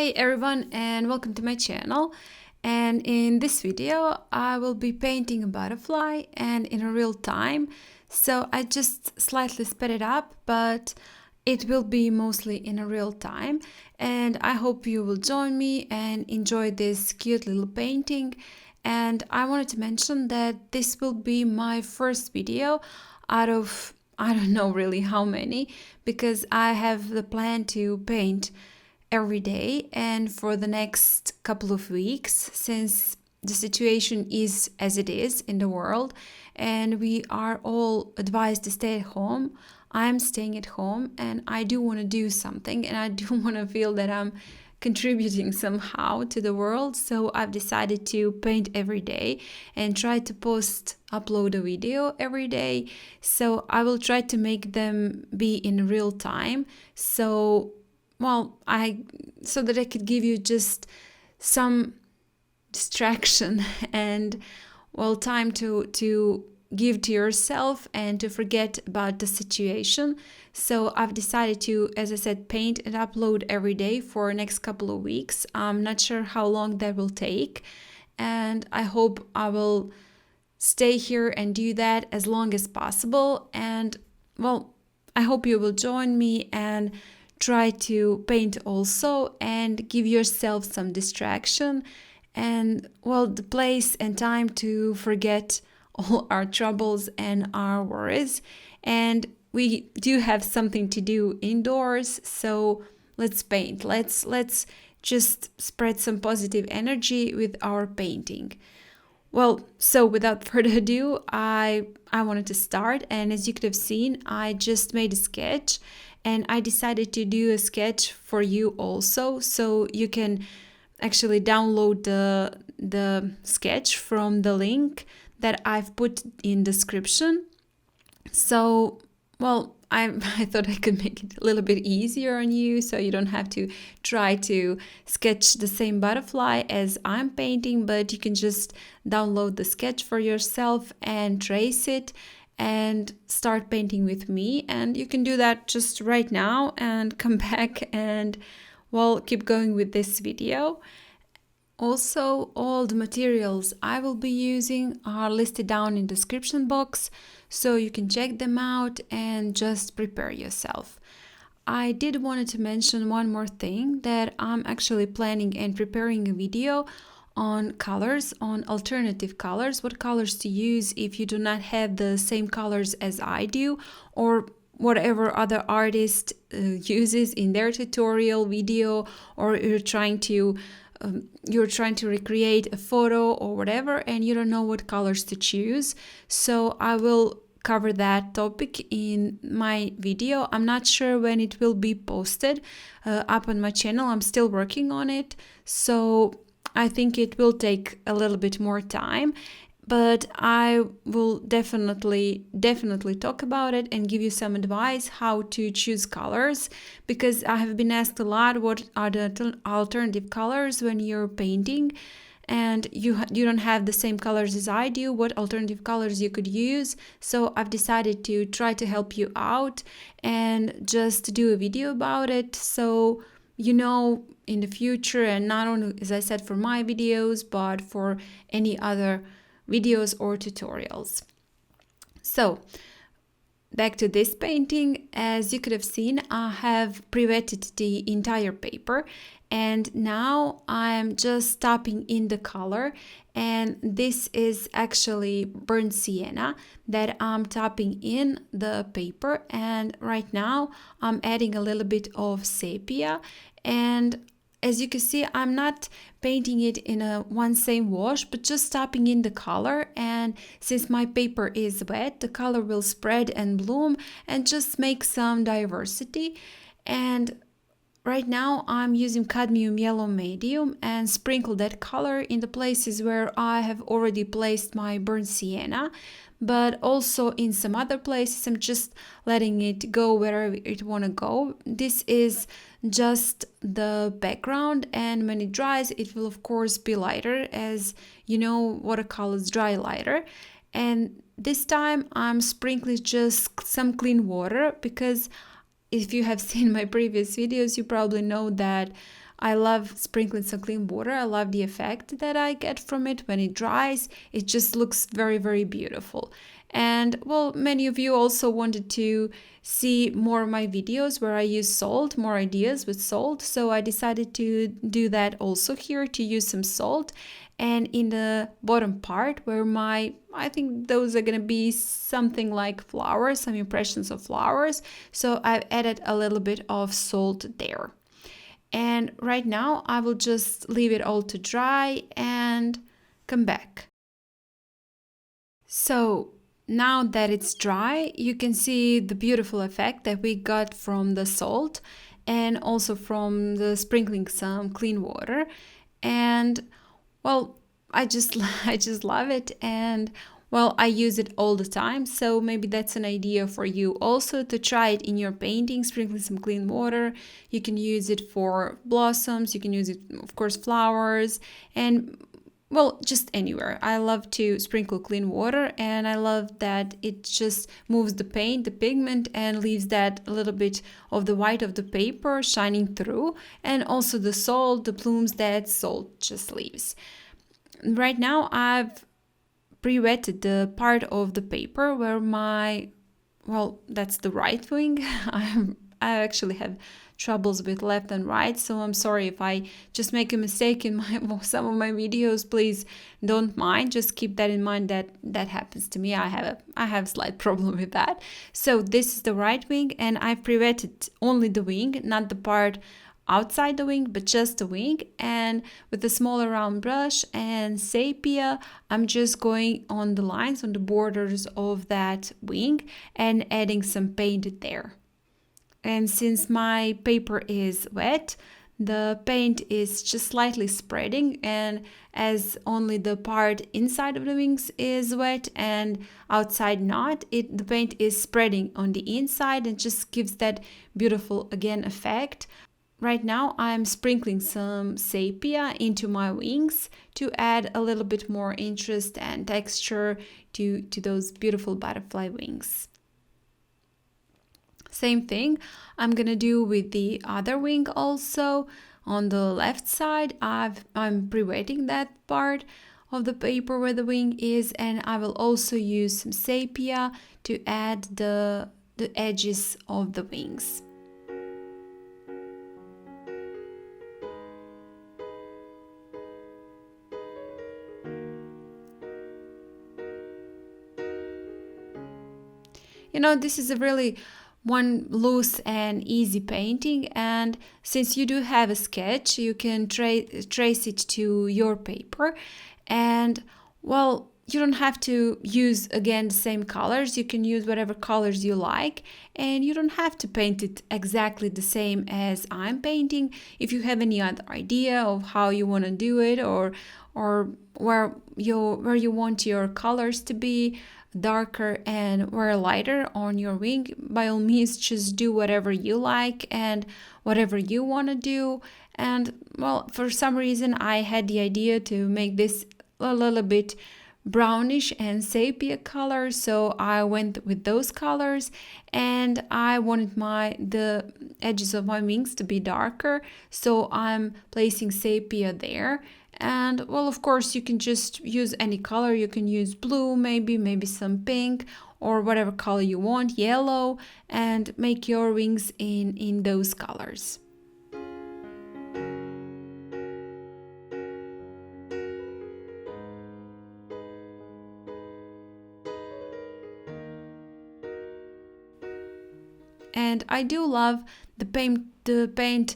Hey everyone, and welcome to my channel. And in this video I will be painting a butterfly and in a real time. So I just slightly sped it up, but it will be mostly in a real time, and I hope you will join me and enjoy this cute little painting. And I wanted to mention that this will be my first video out of I don't know really how many, because I have the plan to paint every day and for the next couple of weeks, since the situation is as it is in the world and we are all advised to stay at home. I'm staying at home and I do want to do something, and I do want to feel that I'm contributing somehow to the world. So I've decided to paint every day and try to upload a video every day. So I will try to make them be in real time. So so that I could give you just some distraction and time to give to yourself and to forget about the situation. So I've decided to, as I said, paint and upload every day for next couple of weeks. I'm not sure how long that will take, and I hope I will stay here and do that as long as possible. And I hope you will join me and try to paint also and give yourself some distraction and the place and time to forget all our troubles and our worries. And we do have something to do indoors, so let's paint. Let's just spread some positive energy with our painting. So without further ado, I wanted to start, and as you could have seen, I just made a sketch, and I decided to do a sketch for you also, so you can actually download the sketch from the link that I've put in description. So, I thought I could make it a little bit easier on you, so you don't have to try to sketch the same butterfly as I'm painting, but you can just download the sketch for yourself and trace it and start painting with me. And you can do that just right now and come back and keep going with this video. Also, all the materials I will be using are listed down in the description box, so you can check them out and just prepare yourself. I did wanted to mention one more thing, that I'm actually planning and preparing a video on colors, on alternative colors, what colors to use if you do not have the same colors as I do, or whatever other artist uses in their tutorial video, or you're trying to recreate a photo or whatever and you don't know what colors to choose. So I will cover that topic in my video. I'm not sure when it will be posted up on my channel. I'm still working on it, so I think it will take a little bit more time, but I will definitely talk about it and give you some advice how to choose colors, because I have been asked a lot what are the alternative colors when you're painting and you don't have the same colors as I do, what alternative colors you could use. So I've decided to try to help you out and just do a video about it, so in the future, and not only, as I said, for my videos, but for any other videos or tutorials. So back to this painting. As you could have seen, I have pre-wetted the entire paper, and now I'm just tapping in the color, and this is actually burnt sienna that I'm tapping in the paper. And right now I'm adding a little bit of sepia, and as you can see, I'm not painting it in one same wash, but just tapping in the color. And since my paper is wet, the color will spread and bloom and just make some diversity. And right now I'm using cadmium yellow medium and sprinkle that color in the places where I have already placed my burnt sienna. But also in some other places I'm just letting it go wherever it want to go. This is just the background, and when it dries it will of course be lighter, as watercolors dry lighter. And this time I'm sprinkling just some clean water, because if you have seen my previous videos you probably know that I love sprinkling some clean water. I love the effect that I get from it when it dries. It just looks very, very beautiful. And well, many of you also wanted to see more of my videos where I use salt, more ideas with salt. So I decided to do that also here, to use some salt. And in the bottom part where I think those are going to be something like flowers, some impressions of flowers. So I've added a little bit of salt there. And right now I will just leave it all to dry and come back. So now that it's dry, you can see the beautiful effect that we got from the salt and also from the sprinkling some clean water. And well, I just love it, and well, I use it all the time. So maybe that's an idea for you also, to try it in your painting, sprinkling some clean water. You can use it for blossoms, you can use it, of course, flowers, and well, just anywhere. I love to sprinkle clean water, and I love that it just moves the paint, the pigment, and leaves that a little bit of the white of the paper shining through, and also the salt, the plumes that salt just leaves. Right now I've pre-wetted the part of the paper where that's the right wing. I actually have troubles with left and right, so I'm sorry if I just make a mistake in some of my videos. Please don't mind, just keep that in mind, that happens to me. I have a slight problem with that. So this is the right wing, and I've pre-wetted only the wing, not the part outside the wing, but just the wing. And with a smaller round brush and sepia, I'm just going on the lines, on the borders of that wing, and adding some paint there. And since my paper is wet, the paint is just slightly spreading, and as only the part inside of the wings is wet and outside not, the paint is spreading on the inside and just gives that beautiful, again, effect. Right now I'm sprinkling some sepia into my wings to add a little bit more interest and texture to those beautiful butterfly wings. Same thing I'm gonna do with the other wing also. On the left side, I'm pre-wetting that part of the paper where the wing is, and I will also use some sepia to add the edges of the wings. You know, this is a really one loose and easy painting, and since you do have a sketch, you can trace it to your paper. And well, you don't have to use again the same colors. You can use whatever colors you like, and you don't have to paint it exactly the same as I'm painting. If you have any other idea of how you want to do it, or where you want your colors to be darker and where lighter on your wing, by all means just do whatever you like and whatever you want to do. And well, for some reason I had the idea to make this a little bit brownish and sepia color, so I went with those colors, and I wanted the edges of my wings to be darker, so I'm placing sepia there. And well, of course, you can just use any color. You can use blue, maybe some pink, or whatever color you want, yellow, and make your wings in those colors. And I do love the paint,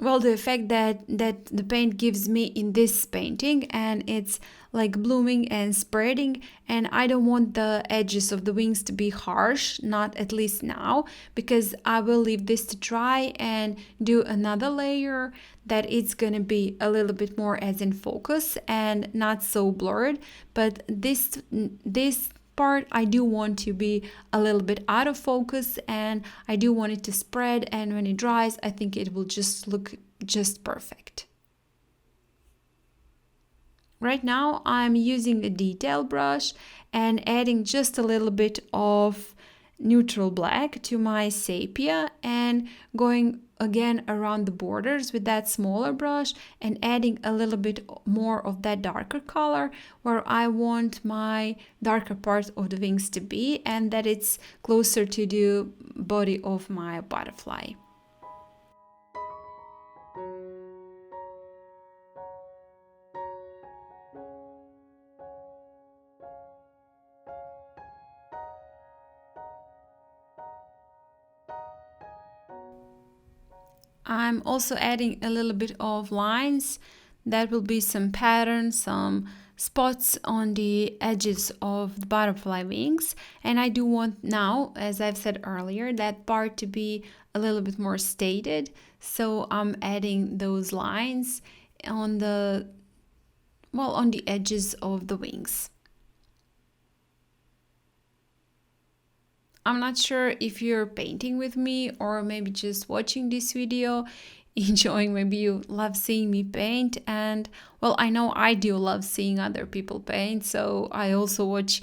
well, the effect that the paint gives me in this painting, and it's like blooming and spreading. And I don't want the edges of the wings to be harsh, not at least now, because I will leave this to dry and do another layer that it's gonna be a little bit more as in focus and not so blurred. But this part I do want to be a little bit out of focus, and I do want it to spread, and when it dries I think it will just look just perfect. Right now I'm using a detail brush and adding just a little bit of neutral black to my sepia and going again around the borders with that smaller brush and adding a little bit more of that darker color where I want my darker part of the wings to be, and that it's closer to the body of my butterfly. I'm also adding a little bit of lines. That will be some patterns, some spots on the edges of the butterfly wings. And I do want now, as I've said earlier, that part to be a little bit more stated. So I'm adding those lines on the edges of the wings. I'm not sure if you're painting with me or maybe just watching this video, enjoying, maybe you love seeing me paint. And well, I know I do love seeing other people paint, so I also watch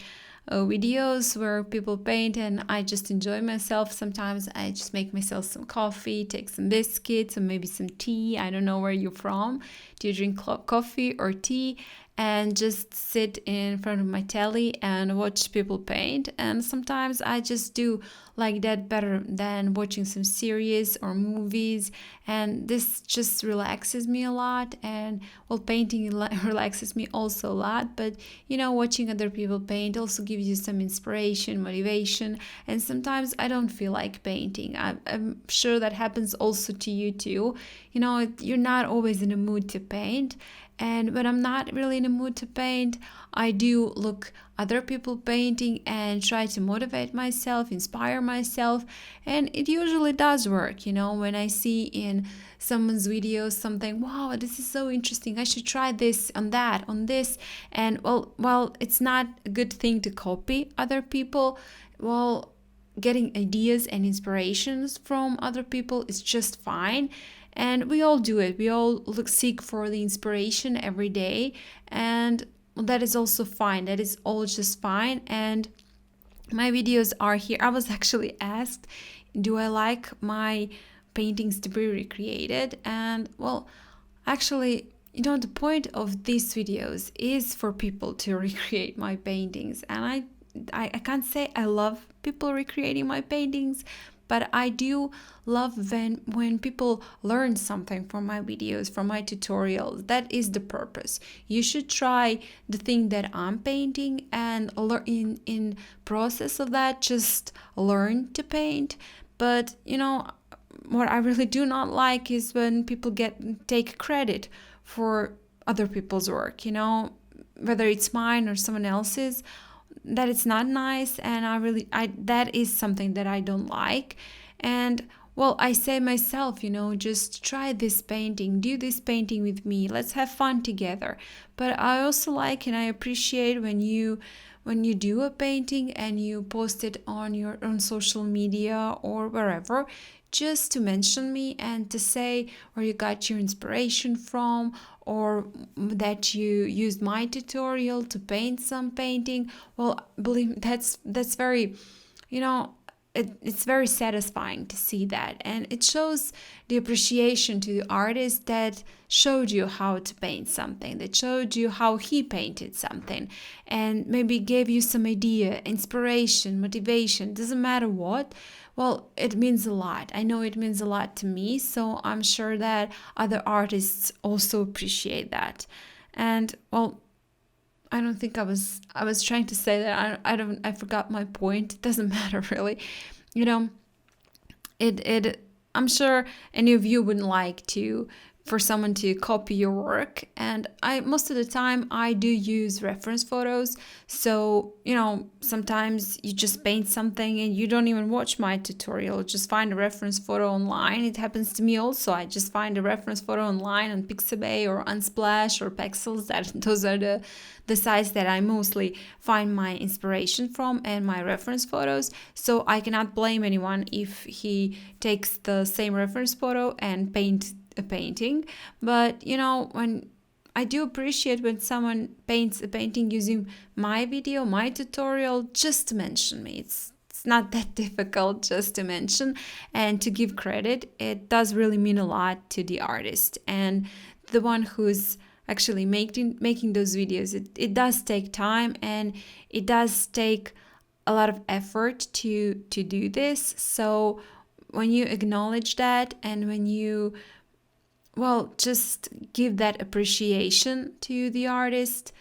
videos where people paint and I just enjoy myself. Sometimes I just make myself some coffee, take some biscuits and maybe some tea. I don't know where you're from. Do you drink coffee or tea? And just sit in front of my telly and watch people paint. And sometimes I just do like that better than watching some series or movies. And this just relaxes me a lot. And well, painting relaxes me also a lot. But you know, watching other people paint also gives you some inspiration, motivation. And sometimes I don't feel like painting. I'm sure that happens also to you too. You know, you're not always in the mood to paint. And when I'm not really in the mood to paint, I do look other people painting and try to motivate myself, inspire myself. And it usually does work, you know, when I see in someone's videos something, wow, this is so interesting, I should try this on that, on this. And well, it's not a good thing to copy other people. Well, getting ideas and inspirations from other people is just fine. And we all do it. We all seek for the inspiration every day. And that is also fine. That is all just fine. And my videos are here. I was actually asked, do I like my paintings to be recreated? And well, actually, you know, the point of these videos is for people to recreate my paintings. And I can't say I love people recreating my paintings, but I do love when people learn something from my videos, from my tutorials. That is the purpose. You should try the thing that I'm painting and in process of that, just learn to paint. But you know, what I really do not like is when people take credit for other people's work, you know, whether it's mine or someone else's. That it's not nice, and I that is something that I don't like. And well, I say myself, you know, just try this painting, do this painting with me, let's have fun together. But I also like and I appreciate when you do a painting and you post it on your own social media or wherever, just to mention me and to say where you got your inspiration from, or that you used my tutorial to paint some painting. Well, believe me, that's very, you know, it's very satisfying to see that, and it shows the appreciation to the artist that showed you how to paint something, that showed you how he painted something, and maybe gave you some idea, inspiration, motivation, doesn't matter what. Well, it means a lot. I know it means a lot to me, so I'm sure that other artists also appreciate that. And well, I don't think I was trying to say that. I forgot my point. It doesn't matter really. You know, I'm sure any of you wouldn't like for someone to copy your work, and most of the time I do use reference photos. So you know, sometimes you just paint something and you don't even watch my tutorial, just find a reference photo online. It happens to me also. I just find a reference photo online on Pixabay or Unsplash or Pexels. Those are the sites that I mostly find my inspiration from and my reference photos. So I cannot blame anyone if he takes the same reference photo and paint a painting. But you know, when I do appreciate when someone paints a painting using my video, my tutorial, just to mention me. It's it's not that difficult, just to mention. And to give credit, it does really mean a lot to the artist and the one who's actually making those videos. It does take time, and it does take a lot of effort to do this. So when you acknowledge that, and when you, well, just give that appreciation to the artist,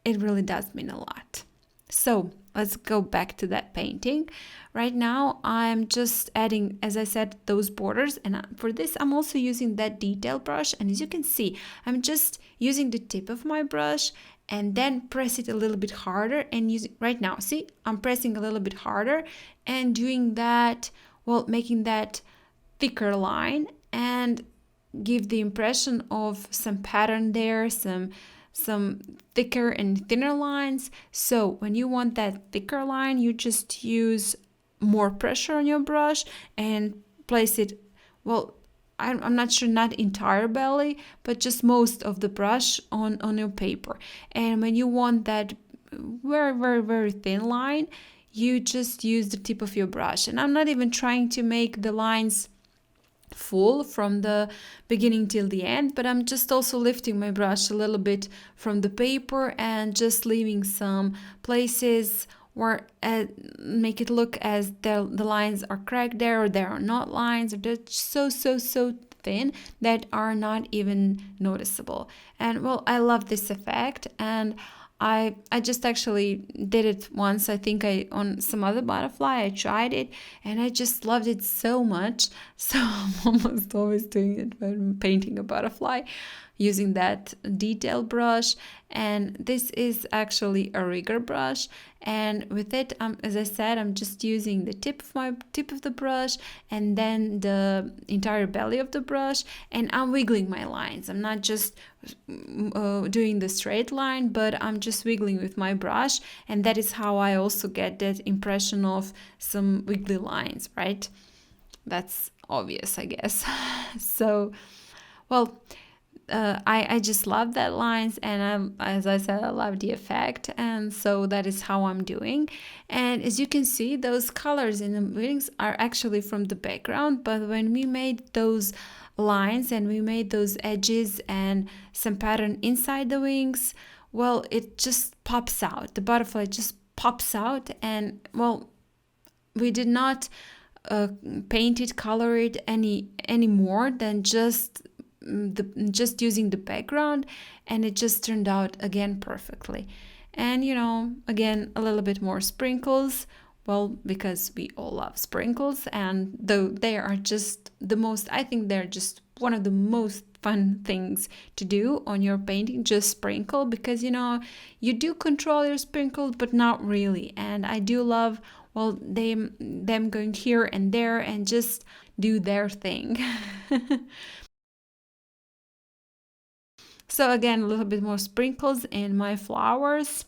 it really does mean a lot. So let's go back to that painting. Right now I'm just adding, as I said, those borders, and for this I'm also using that detail brush. And as you can see, I'm just using the tip of my brush and then press it a little bit harder, and using, right now, see, I'm pressing a little bit harder and doing that, well, making that thicker line, and give the impression of some pattern there, some thicker and thinner lines. So when you want that thicker line, you just use more pressure on your brush and place it, well, I'm not sure, not entire belly, but just most of the brush on your paper. And when you want that very, very, very thin line, you just use the tip of your brush. And I'm not even trying to make the lines full from the beginning till the end, but I'm just also lifting my brush a little bit from the paper and just leaving some places where make it look as the lines are cracked there, or there are not lines, or they're so thin that are not even noticeable. And well, I love this effect, and I just actually did it once. I think on some other butterfly I tried it, and I just loved it so much. So I'm almost always doing it when I'm painting a butterfly, using that detail brush. And this is actually a rigger brush, and with it, as I said, I'm just using the tip of the brush and then the entire belly of the brush, and I'm wiggling my lines. I'm not just doing the straight line, but I'm just wiggling with my brush, and that is how I also get that impression of some wiggly lines, right? That's obvious, I guess. So, well, I just love that lines, and as I said, I love the effect, and so that is how I'm doing. And as you can see, those colors in the wings are actually from the background, but when we made those lines and we made those edges and some pattern inside the wings, well, it just pops out. The butterfly just pops out, and well, we did not paint it, color it any more than just using the background, and it just turned out again perfectly. And you know, again, a little bit more sprinkles, well, because we all love sprinkles, and though they are just the most, I think they're just one of the most fun things to do on your painting, just sprinkle, because you know, you do control your sprinkles, but not really. And I do love, well, them going here and there and just do their thing. So again, a little bit more sprinkles in my flowers.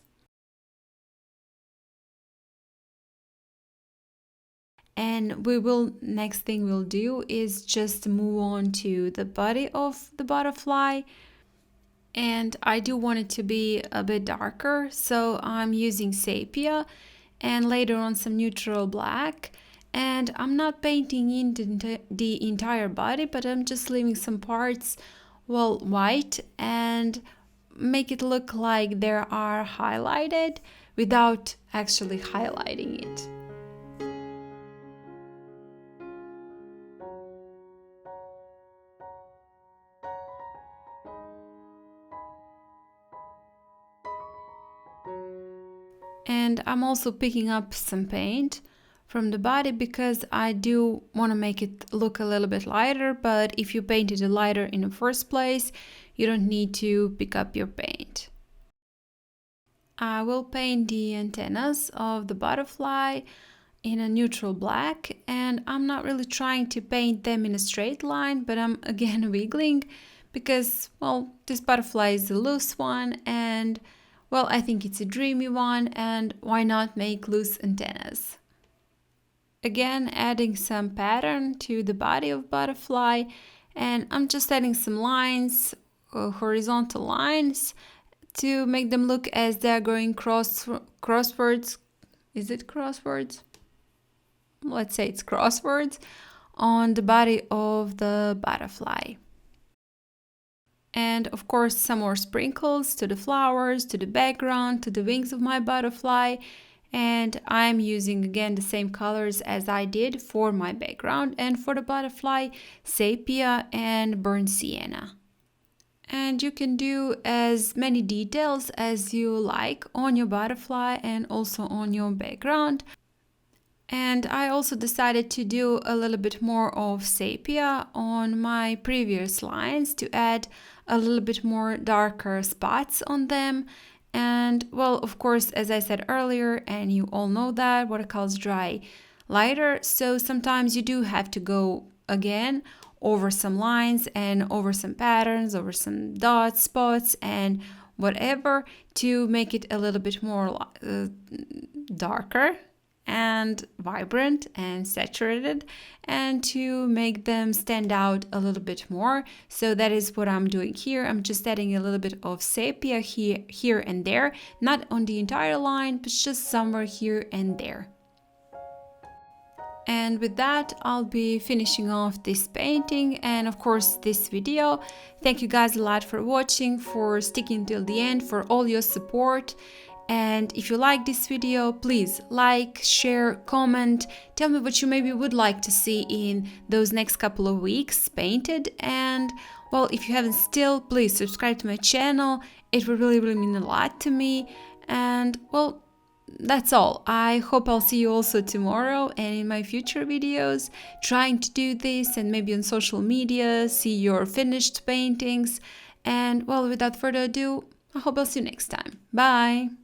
And next thing we'll do is just move on to the body of the butterfly. And I do want it to be a bit darker, so I'm using sepia and later on some neutral black. And I'm not painting in the entire body, but I'm just leaving some parts, well, white, and make it look like they are highlighted without actually highlighting it. And I'm also picking up some paint from the body because I do want to make it look a little bit lighter, but if you painted it lighter in the first place, you don't need to pick up your paint. I will paint the antennas of the butterfly in a neutral black, and I'm not really trying to paint them in a straight line, but I'm again wiggling because, well, this butterfly is a loose one, and well, I think it's a dreamy one, and why not make loose antennas? Again, adding some pattern to the body of butterfly, and I'm just adding some lines, horizontal lines, to make them look as they're going crosswards. Is it crosswards? let's say it's crosswords, on the body of the butterfly. And of course, some more sprinkles to the flowers, to the background, to the wings of my butterfly. And I'm using again the same colors as I did for my background and for the butterfly, sepia and burnt sienna. And you can do as many details as you like on your butterfly and also on your background. And I also decided to do a little bit more of sepia on my previous lines to add a little bit more darker spots on them. And well, of course, as I said earlier, and you all know that watercolors dry lighter, so sometimes you do have to go again over some lines and over some patterns, over some dots, spots, and whatever to make it a little bit more darker and vibrant and saturated, and to make them stand out a little bit more. So that is what I'm doing here. I'm just adding a little bit of sepia here and there, not on the entire line, but just somewhere here and there. And with that, I'll be finishing off this painting and of course this video. Thank you guys a lot for watching, for sticking till the end, for all your support. And if you like this video, please like, share, comment, tell me what you maybe would like to see in those next couple of weeks painted. And well, if you haven't still, please subscribe to my channel. It would really mean a lot to me. And well, that's all. I hope I'll see you also tomorrow and in my future videos, trying to do this and maybe on social media, see your finished paintings. And well, without further ado, I hope I'll see you next time. Bye!